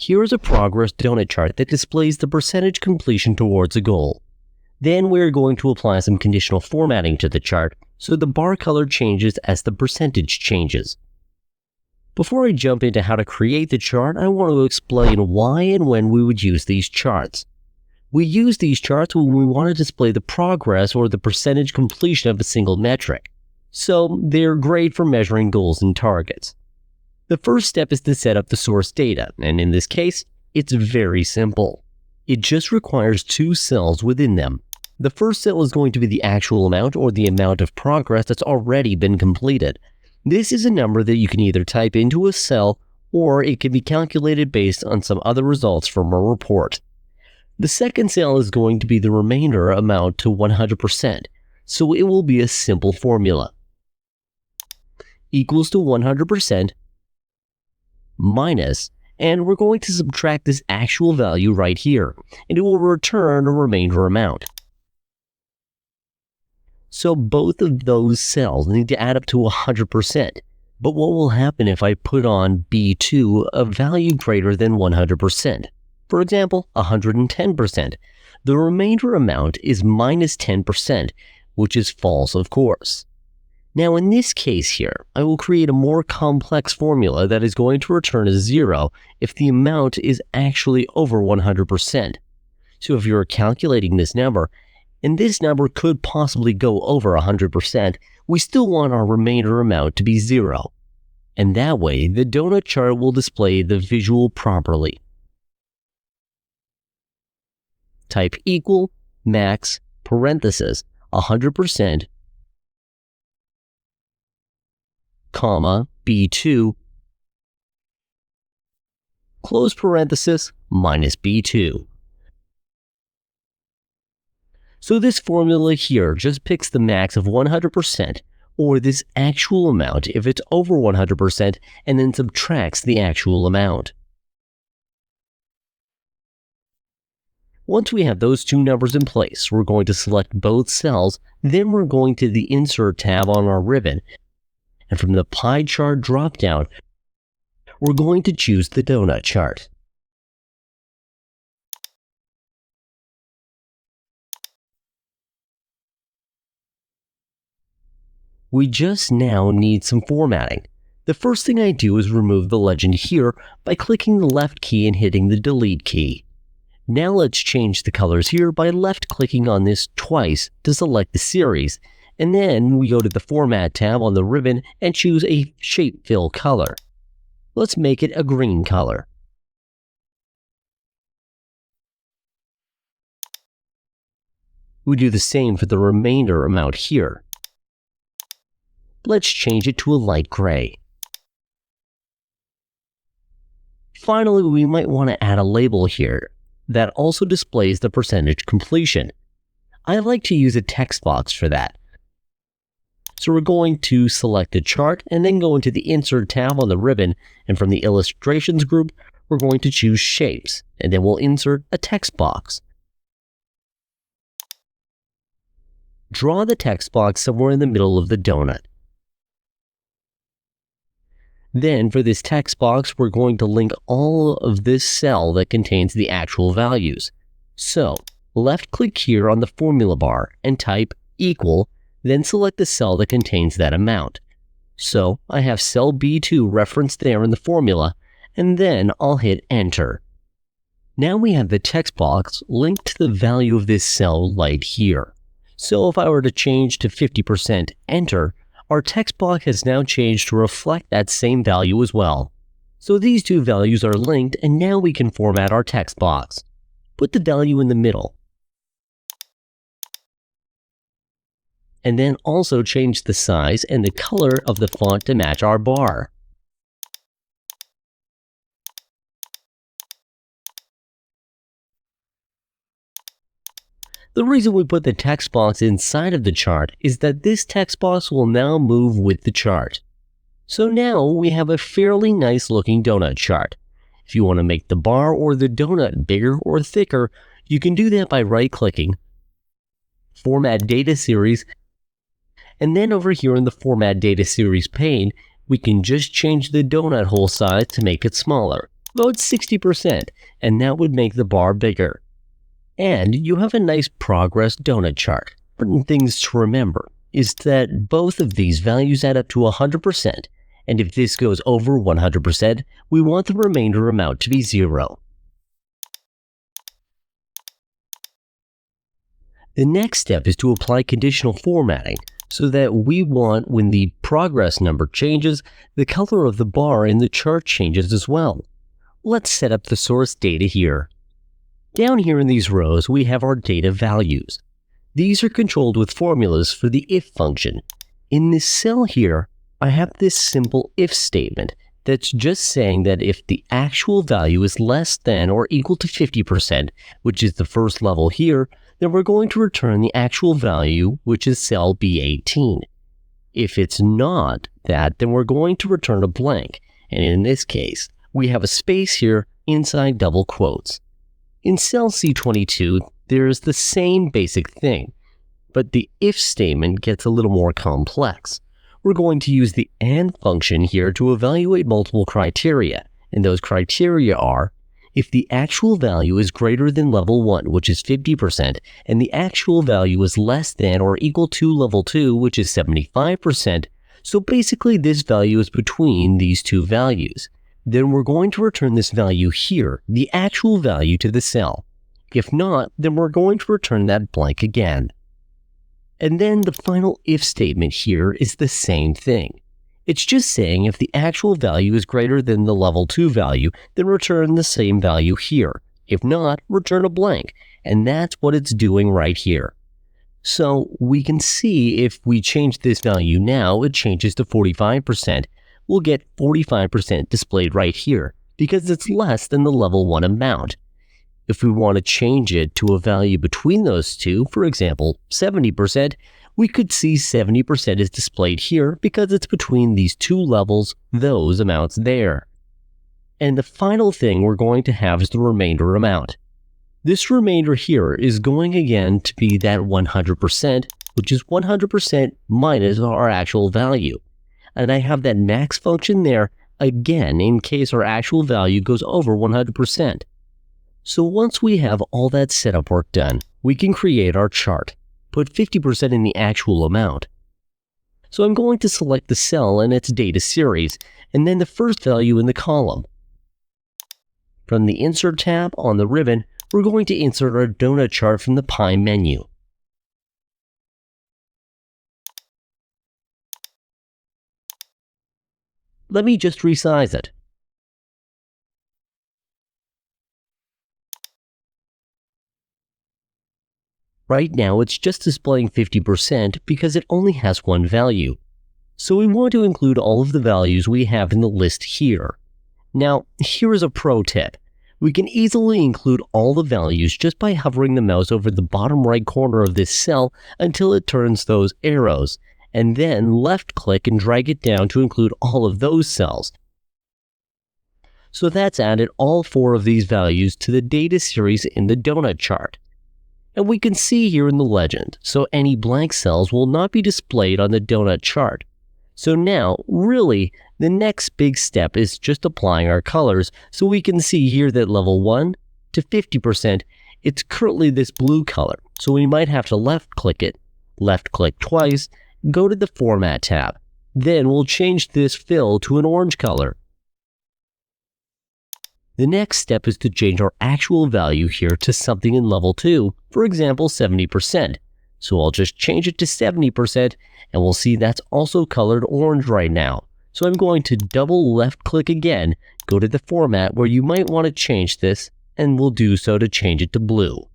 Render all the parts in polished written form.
Here is a progress donut chart that displays the percentage completion towards a goal. Then we're going to apply some conditional formatting to the chart so the bar color changes as the percentage changes. Before I jump into how to create the chart, I want to explain why and when we would use these charts. We use these charts when we want to display the progress or the percentage completion of a single metric. So they're great for measuring goals and targets. The first step is to set up the source data, and in this case, it's very simple. It just requires two cells within them. The first cell is going to be the actual amount or the amount of progress that's already been completed. This is a number that you can either type into a cell or it can be calculated based on some other results from a report. The second cell is going to be the remainder amount to 100%, so it will be a simple formula. Equals to 100% minus, and we're going to subtract this actual value right here, and it will return a remainder amount. So both of those cells need to add up to 100%. But what will happen if I put on B2 a value greater than 100%? For example, 110%. The remainder amount is minus 10%, which is false, of course. Now in this case here, I will create a more complex formula that is going to return a 0 if the amount is actually over 100%. So if you're calculating this number, and this number could possibly go over 100%, we still want our remainder amount to be 0. And that way, the donut chart will display the visual properly. Type equal, max, parenthesis, 100%, comma, B2, close parenthesis, minus B2. So this formula here just picks the max of 100%, or this actual amount if it's over 100%, and then subtracts the actual amount. Once we have those two numbers in place, we're going to select both cells, then we're going to the Insert tab on our ribbon, and from the pie chart dropdown, we're going to choose the donut chart. We just now need some formatting. The first thing I do is remove the legend here by clicking the left key and hitting the delete key. Now let's change the colors here by left-clicking on this twice to select the series, and then we go to the Format tab on the ribbon and choose a shape fill color. Let's make it a green color. We do the same for the remainder amount here. Let's change it to a light gray. Finally, we might want to add a label here that also displays the percentage completion. I like to use a text box for that. So we're going to select the chart and then go into the Insert tab on the ribbon, and from the Illustrations group, we're going to choose Shapes, and then we'll insert a text box. Draw the text box somewhere in the middle of the donut. Then for this text box, we're going to link all of this cell that contains the actual values. So left-click here on the formula bar and type equal, then select the cell that contains that amount. So I have cell B2 referenced there in the formula, and then I'll hit enter. Now we have the text box linked to the value of this cell right here. So if I were to change to 50% enter, our text box has now changed to reflect that same value as well. So these two values are linked, and now we can format our text box. Put the value in the middle. And then also change the size and the color of the font to match our bar. The reason we put the text box inside of the chart is that this text box will now move with the chart. So now we have a fairly nice looking donut chart. If you want to make the bar or the donut bigger or thicker, you can do that by right-clicking, Format Data Series, and then over here in the Format Data Series pane, we can just change the donut hole size to make it smaller. about 60%, and that would make the bar bigger. And you have a nice progress donut chart. Important things to remember is that both of these values add up to 100%, and if this goes over 100%, we want the remainder amount to be 0. The next step is to apply conditional formatting, so that we want when the progress number changes, the color of the bar in the chart changes as well. Let's set up the source data here. Down here in these rows, we have our data values. These are controlled with formulas for the if function. In this cell here, I have this simple if statement that's just saying that if the actual value is less than or equal to 50%, which is the first level here, then we're going to return the actual value, which is cell B18. If it's not that, then we're going to return a blank, and in this case, we have a space here inside double quotes. In cell C22, there is the same basic thing, but the if statement gets a little more complex. We're going to use the AND function here to evaluate multiple criteria, and those criteria are if the actual value is greater than level 1, which is 50%, and the actual value is less than or equal to level 2, which is 75%, so basically this value is between these two values. Then we're going to return this value here, the actual value to the cell. If not, then we're going to return that blank again. And then the final if statement here is the same thing. It's just saying if the actual value is greater than the level 2 value, then return the same value here. If not, return a blank. And that's what it's doing right here. So we can see if we change this value now, it changes to 45%. We'll get 45% displayed right here because it's less than the level 1 amount. If we want to change it to a value between those two, for example, 70%, we could see 70% is displayed here because it's between these two levels, those amounts there. And the final thing we're going to have is the remainder amount. This remainder here is going again to be that 100%, which is 100% minus our actual value. And I have that max function there again in case our actual value goes over 100%. So once we have all that setup work done, we can create our chart. Put 50% in the actual amount. So I'm going to select the cell and its data series, and then the first value in the column. From the Insert tab on the ribbon, we're going to insert our donut chart from the pie menu. Let me just resize it. Right now, it's just displaying 50% because it only has one value. So we want to include all of the values we have in the list here. Now, here is a pro tip. We can easily include all the values just by hovering the mouse over the bottom right corner of this cell until it turns those arrows, and then left-click and drag it down to include all of those cells. So that's added all 4 of these values to the data series in the donut chart. And we can see here in the legend, so any blank cells will not be displayed on the donut chart. So now, really, the next big step is just applying our colors, so we can see here that level 1 to 50%, it's currently this blue color, so we might have to left-click it, left-click twice, go to the Format tab. Then we'll change this fill to an orange color. The next step is to change our actual value here to something in level 2, for example 70%. So I'll just change it to 70%, and we'll see that's also colored orange right now. So I'm going to double left click again, go to the format where you might want to change this, and we'll do so to change it to blue.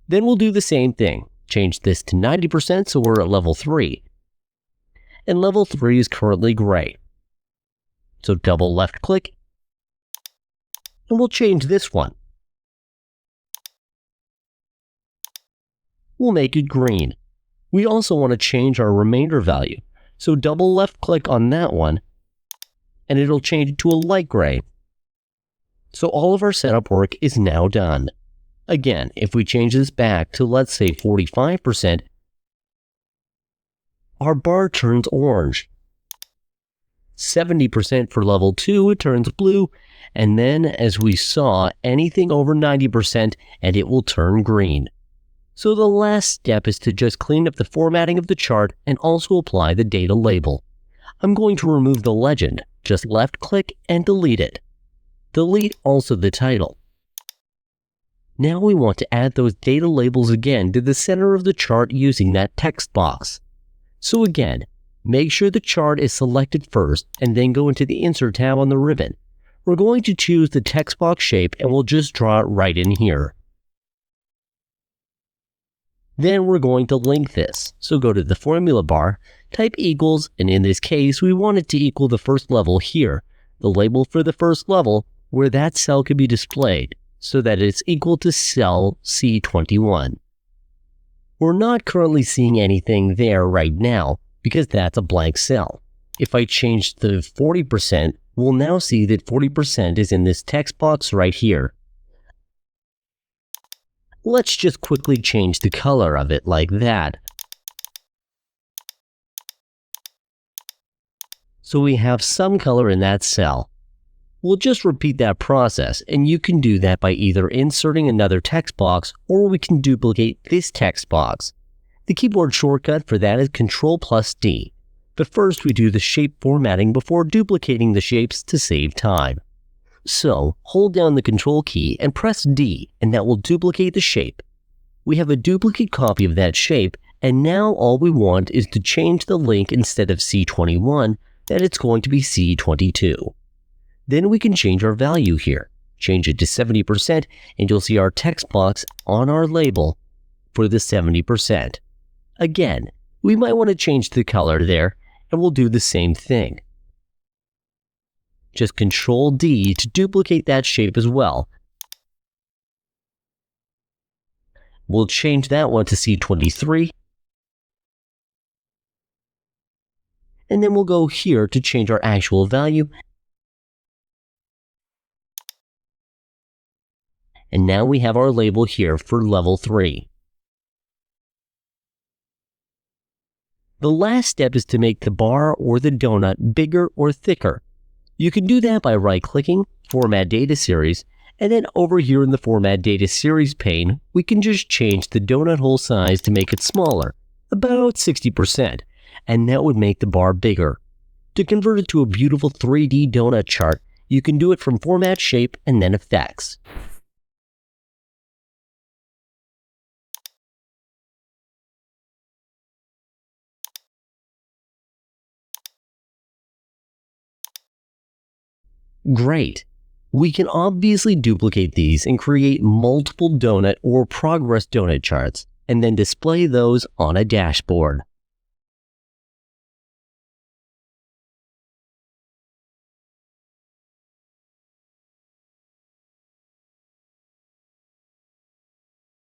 Then we'll do the same thing, change this to 90% so we're at level 3. And level 3 is currently gray. So double left click, and we'll change this one. We'll make it green. We also want to change our remainder value, so double left click on that one, and it'll change it to a light gray. So all of our setup work is now done. Again, if we change this back to, let's say, 45%, our bar turns orange. 70% for level 2, it turns blue, and then, as we saw, anything over 90% and it will turn green. So the last step is to just clean up the formatting of the chart and also apply the data label. I'm going to remove the legend, just left-click and delete it. Delete also the title. Now we want to add those data labels again to the center of the chart using that text box. So again, make sure the chart is selected first and then go into the Insert tab on the ribbon. We're going to choose the text box shape and we'll just draw it right in here. Then we're going to link this. So go to the formula bar, type equals, and in this case, we want it to equal the first level here, the label for the first level, where that cell could be displayed, so that it's equal to cell C21. We're not currently seeing anything there right now, because that's a blank cell. If I change the 40%, we'll now see that 40% is in this text box right here. Let's just quickly change the color of it like that. So we have some color in that cell. We'll just repeat that process, and you can do that by either inserting another text box or we can duplicate this text box. The keyboard shortcut for that is Ctrl+D. But first we do the shape formatting before duplicating the shapes to save time. So, hold down the Control key and press D, and that will duplicate the shape. We have a duplicate copy of that shape, and now all we want is to change the link instead of C21, that it's going to be C22. Then we can change our value here. Change it to 70%, and you'll see our text box on our label for the 70%. Again, we might want to change the color there, and we'll do the same thing. Just Ctrl+D to duplicate that shape as well. We'll change that one to C23. And then we'll go here to change our actual value. And now we have our label here for level 3. The last step is to make the bar or the donut bigger or thicker. You can do that by right-clicking, Format Data Series, and then over here in the Format Data Series pane, we can just change the donut hole size to make it smaller, about 60%, and that would make the bar bigger. To convert it to a beautiful 3D donut chart, you can do it from Format Shape and then Effects. Great! We can obviously duplicate these and create multiple donut or progress donut charts, and then display those on a dashboard.